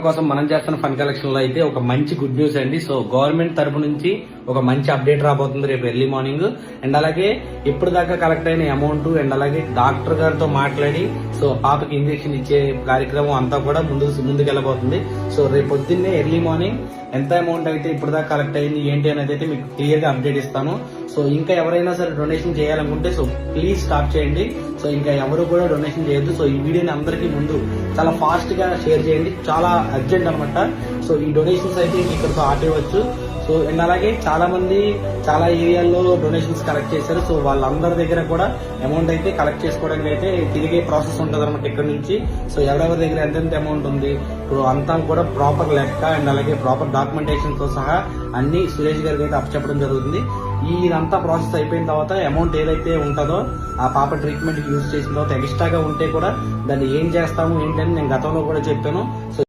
కోసం మనం చేస్తున్న ఫండ్ కలెక్షన్ లో అయితే ఒక మంచి గుడ్ న్యూస్ అండి. సో గవర్నమెంట్ తరపు నుంచి ఒక మంచి అప్డేట్ రాబోతుంది రేపు ఎర్లీ మార్నింగ్. అండ్ అలాగే ఇప్పుడు దాకా కలెక్ట్ అయిన అమౌంట్ అండ్ అలాగే డాక్టర్ గారితో మాట్లాడి సో పాపకి ఇంజెక్షన్ ఇచ్చే కార్యక్రమం అంతా కూడా ముందుకెళ్ళబోతుంది. సో రేపు పొద్దున్నే ఎర్లీ మార్నింగ్ ఎంత అమౌంట్ అయితే ఇప్పుడు దాకా కలెక్ట్ అయింది ఏంటి అనేది అయితే మీకు క్లియర్ గా అప్డేట్ ఇస్తాను. సో ఇంకా ఎవరైనా సరే డొనేషన్ చేయాలనుకుంటే సో ప్లీజ్ స్టాప్ చేయండి. సో ఇంకా ఎవరు కూడా డొనేషన్ చేయొద్దు. సో ఈ వీడియోని అందరికీ ముందు చాలా ఫాస్ట్ గా షేర్ చేయండి, చాలా అర్జెంట్ అనమాట. సో ఈ డొనేషన్స్ అయితే ఇక్కడితో ఆపేయవచ్చు. సో అండ్ అలాగే చాలా మంది చాలా ఏరియాల్లో డొనేషన్స్ కలెక్ట్ చేశారు. సో వాళ్ళందరి దగ్గర కూడా అమౌంట్ అయితే కలెక్ట్ చేసుకోవడానికి అయితే తిరిగే ప్రాసెస్ ఉంటుంది అనమాట ఇక్కడ నుంచి. సో ఎవరెవరి దగ్గర ఎంతెంత అమౌంట్ ఉంది ఇప్పుడు అంతా కూడా ప్రాపర్ లెక్క అండ్ అలాగే ప్రాపర్ డాక్యుమెంటేషన్ తో సహా అన్ని సురేష్ గారికి అయితే అప్పచెప్పడం జరుగుతుంది. ఇదంతా ప్రాసెస్ అయిపోయిన తర్వాత అమౌంట్ ఏదైతే ఉంటుందో ఆ పాప ట్రీట్మెంట్ యూజ్ చేసిన తర్వాత ఎక్స్ట్రాగా ఉంటే కూడా దాన్ని ఏం చేస్తాము ఏంటని నేను గతంలో కూడా చెప్పాను. సో